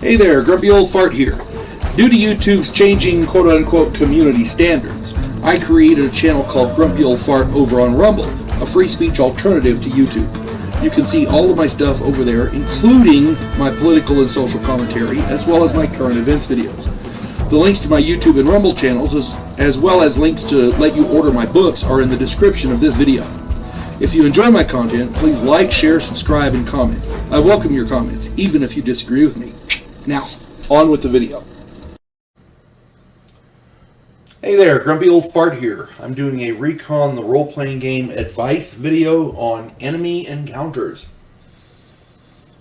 Hey there, Grumpy Old Fart here. Due to YouTube's changing quote-unquote community standards, I created a channel called Grumpy Old Fart over on Rumble, a free speech alternative to YouTube. You can see all of my stuff over there, including my political and social commentary, as well as my current events videos. The links to my YouTube and Rumble channels, as well as links to let you order my books, are in the description of this video. If you enjoy my content, please like, share, subscribe, and comment. I welcome your comments, even if you disagree with me. Now, on with the video. Hey there, Grumpy Old Fart here. I'm doing a Recon the role-playing game advice video on enemy encounters.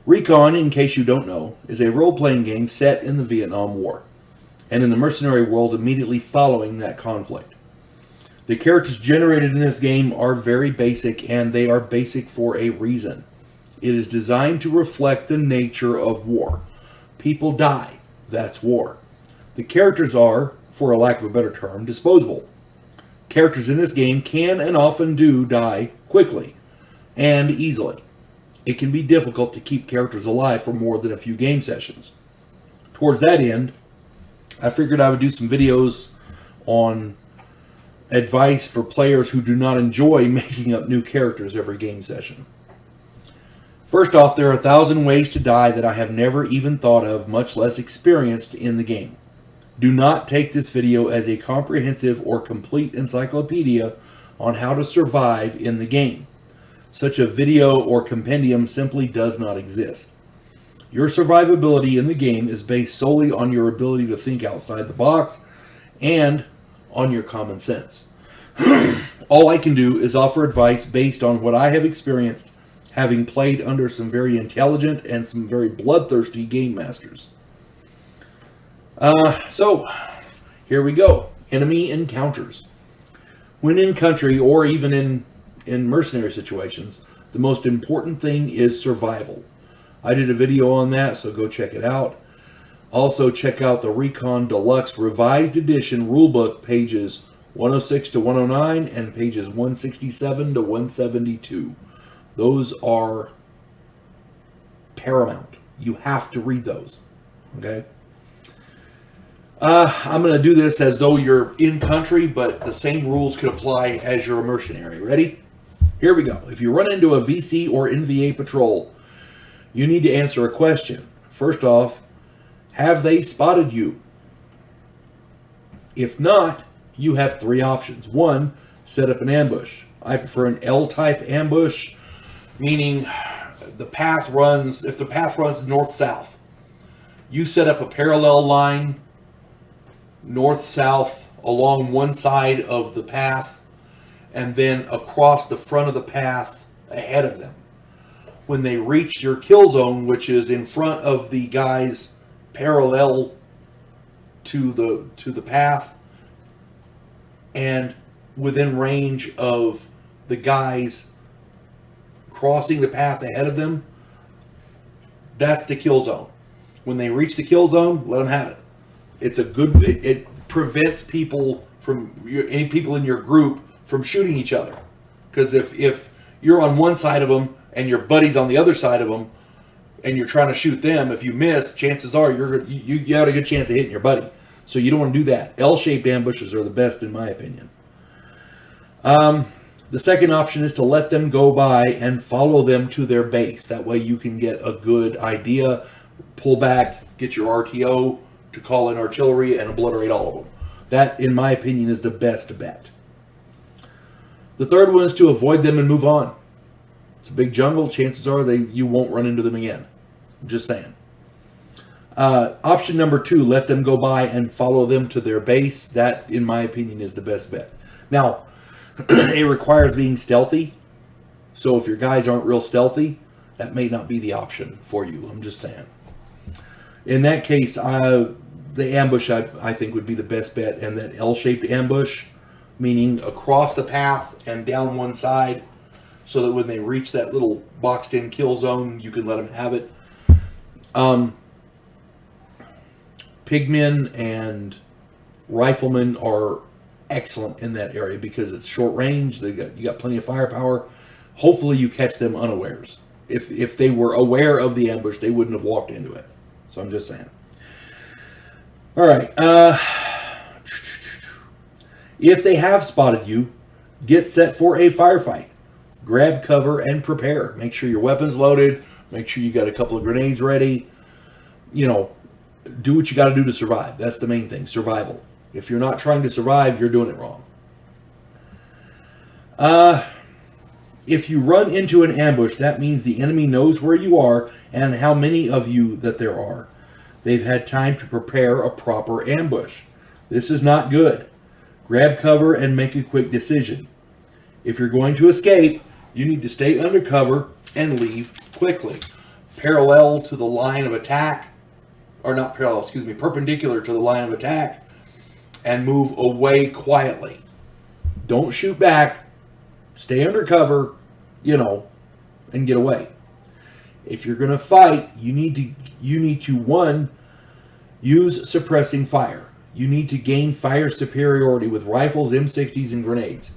Recon, in case you don't know, is a role-playing game set in the Vietnam War, and in the mercenary world immediately following that conflict. The characters generated in this game are very basic, and they are basic for a reason. It is designed to reflect the nature of war. People die. That's war. The characters are, for a lack of a better term, disposable. Characters in this game can and often do die quickly and easily. It can be difficult to keep characters alive for more than a few game sessions. Towards that end, I figured I would do some videos on advice for players who do not enjoy making up new characters every game session. First off, there are 1,000 ways to die that I have never even thought of, much less experienced in the game. Do not take this video as a comprehensive or complete encyclopedia on how to survive in the game. Such a video or compendium simply does not exist. Your survivability in the game is based solely on your ability to think outside the box and on your common sense. All I can do is offer advice based on what I have experienced, having played under some very intelligent and some very bloodthirsty game masters. So, here we go. Enemy encounters. When in country, or even in mercenary situations, the most important thing is survival. I did a video on that, so go check it out. Also, check out the Recon Deluxe Revised Edition Rulebook, pages 106 to 109 and pages 167 to 172. Those are paramount. You have to read those. Okay? I'm going to do this as though you're in country, but the same rules could apply as you're a mercenary. Ready? Here we go. If you run into a VC or NVA patrol, you need to answer a question. First off, have they spotted you? If not, you have three options. One, set up an ambush. I prefer an L-type ambush, meaning if the path runs north-south, you set up a parallel line north-south along one side of the path and then across the front of the path ahead of them. When they reach your kill zone, which is in front of the guys parallel to the path and within range of the guys crossing the path ahead of them, that's the kill zone. When they reach the kill zone, let them have it. It prevents people any people in your group from shooting each other. Because if you're on one side of them and your buddy's on the other side of them and you're trying to shoot them, if you miss, chances are you got a good chance of hitting your buddy. So you don't want to do that. L-shaped ambushes are the best in my opinion. The second option is to let them go by and follow them to their base. That way you can get a good idea, pull back, get your RTO to call in artillery and obliterate all of them. That, in my opinion, is the best bet. The third one is to avoid them and move on. It's a big jungle. Chances are you won't run into them again. I'm just saying. Option number 2, let them go by and follow them to their base. That, in my opinion, is the best bet. Now, it requires being stealthy. So if your guys aren't real stealthy, that may not be the option for you. I'm just saying. In that case, the ambush I think would be the best bet, and that L-shaped ambush, meaning across the path and down one side, so that when they reach that little boxed-in kill zone, you can let them have it. Pigmen and riflemen are excellent in that area because it's short range. You got plenty of firepower. Hopefully, you catch them unawares. If they were aware of the ambush, they wouldn't have walked into it. So I'm just saying. All right. If they have spotted you, get set for a firefight. Grab cover and prepare. Make sure your weapon's loaded. Make sure you got a couple of grenades ready. You know, do what you got to do to survive. That's the main thing, survival. If you're not trying to survive, you're doing it wrong. If you run into an ambush, that means the enemy knows where you are and how many of you that there are. They've had time to prepare a proper ambush. This is not good. Grab cover and make a quick decision. If you're going to escape, you need to stay under cover and leave quickly. Parallel to the line of attack, or not parallel, excuse me, perpendicular to the line of attack, and move away quietly. Don't shoot back. Stay under cover, you know, and get away. If you're going to fight, you need to one, use suppressing fire. You need to gain fire superiority with rifles, M60s, and grenades.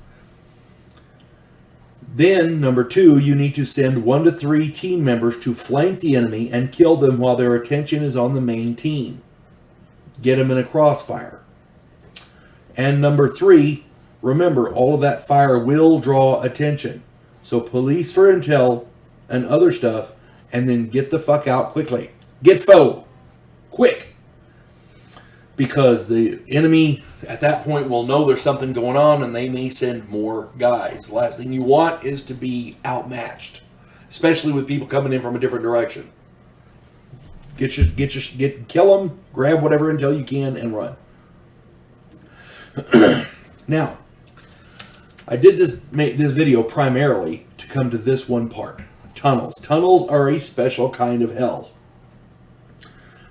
Then, number two, you need to send 1 to 3 team members to flank the enemy and kill them while their attention is on the main team. Get them in a crossfire. And number 3, remember, all of that fire will draw attention. So police for intel and other stuff, and then get the fuck out quickly. Get foe. Quick. Because the enemy at that point will know there's something going on and they may send more guys. The last thing you want is to be outmatched, especially with people coming in from a different direction. Kill them, grab whatever intel you can, and run. Now, I did this video primarily to come to this one part. Tunnels. Tunnels are a special kind of hell.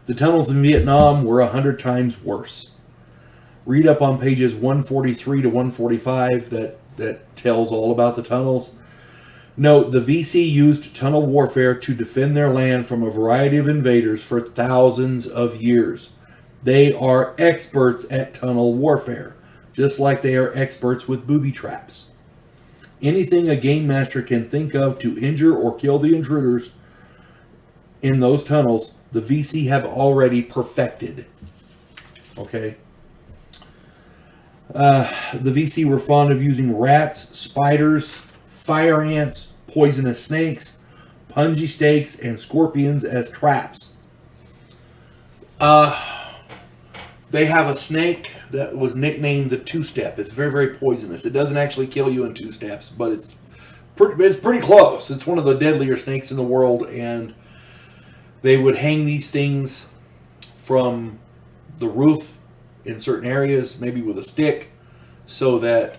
The tunnels in Vietnam were 100 times worse. Read up on pages 143 to 145 that tells all about the tunnels. Note, the VC used tunnel warfare to defend their land from a variety of invaders for thousands of years. They are experts at tunnel warfare, just like they are experts with booby traps. Anything a game master can think of to injure or kill the intruders in those tunnels, the VC have already perfected. Okay? The VC were fond of using rats, spiders, fire ants, poisonous snakes, punji snakes, and scorpions as traps. They have a snake that was nicknamed the two-step. It's very, very poisonous. It doesn't actually kill you in 2 steps, but it's pretty close. It's one of the deadlier snakes in the world, and they would hang these things from the roof in certain areas, maybe with a stick, so that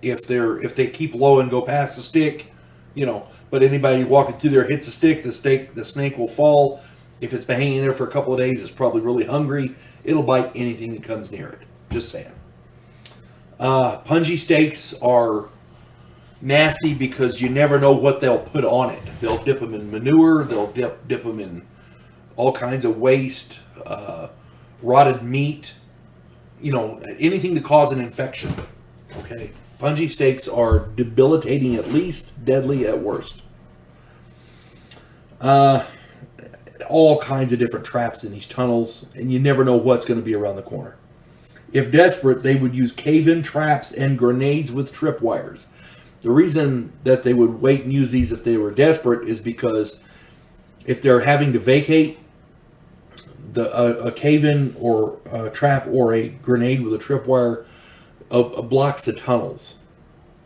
if they keep low and go past the stick, you know, but anybody walking through there hits the stick, the snake will fall. If it's been hanging there for a couple of days, it's probably really hungry. It'll bite anything that comes near it. Just saying. Punji snakes are nasty because you never know what they'll put on it. They'll dip them in manure. They'll dip them in all kinds of waste, rotted meat. You know, anything to cause an infection. Okay? Punji snakes are debilitating at least, deadly at worst. All kinds of different traps in these tunnels, and you never know what's going to be around the corner. If desperate, they would use cave-in traps and grenades with tripwires. The reason that they would wait and use these if they were desperate is because if they're having to vacate, a cave-in or a trap or a grenade with a tripwire blocks the tunnels,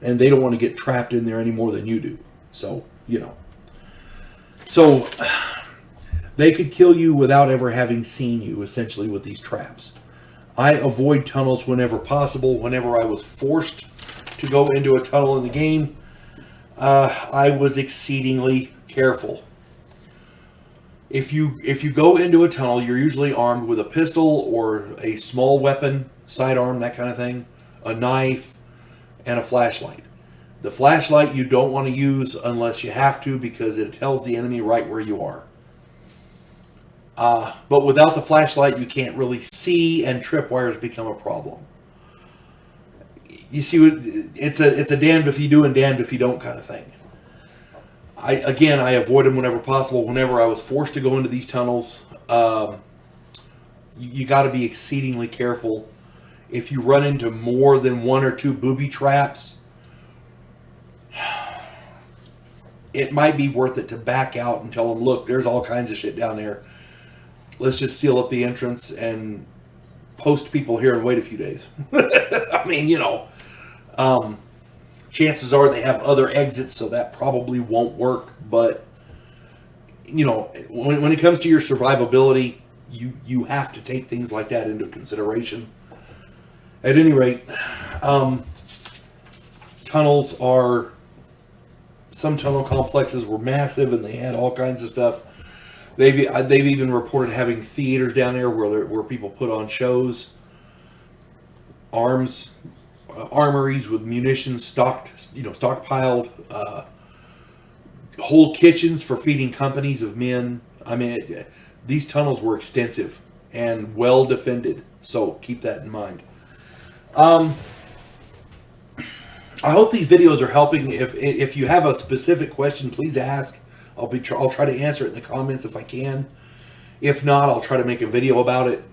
and they don't want to get trapped in there any more than you do. So, you know. So, they could kill you without ever having seen you, essentially, with these traps. I avoid tunnels whenever possible. Whenever I was forced to go into a tunnel in the game, I was exceedingly careful. If you go into a tunnel, you're usually armed with a pistol or a small weapon, sidearm, that kind of thing, a knife, and a flashlight. The flashlight you don't want to use unless you have to, because it tells the enemy right where you are. But without the flashlight, you can't really see, and tripwires become a problem. You see, it's a damned if you do and damned if you don't kind of thing. I avoid them whenever possible. Whenever I was forced to go into these tunnels, you got to be exceedingly careful. If you run into more than 1 or 2 booby traps, it might be worth it to back out and tell them, look, there's all kinds of shit down there. Let's just seal up the entrance and post people here and wait a few days. I mean, chances are they have other exits, so that probably won't work. But, when it comes to your survivability, you have to take things like that into consideration. At any rate, some tunnel complexes were massive and they had all kinds of stuff. They've even reported having theaters down there where people put on shows, armories with munitions stockpiled, whole kitchens for feeding companies of men. I mean, these tunnels were extensive and well defended, so keep that in mind. I hope these videos are helping. If you have a specific question, please ask. I'll try to answer it in the comments if I can. If not, I'll try to make a video about it.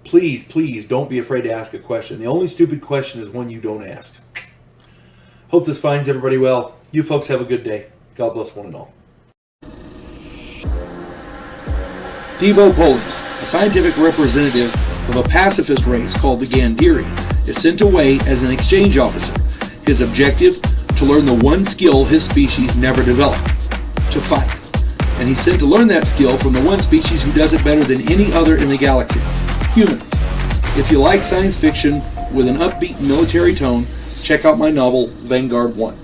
Please don't be afraid to ask a question. The only stupid question is one you don't ask. Hope this finds everybody well. You folks have a good day. God bless one and all. Devo Poland, a scientific representative of a pacifist race called the Gandhiri, is sent away as an exchange officer. His objective, to learn the one skill his species never developed, to fight. And he's sent to learn that skill from the one species who does it better than any other in the galaxy, humans. If you like science fiction with an upbeat military tone, check out my novel, Vanguard 1.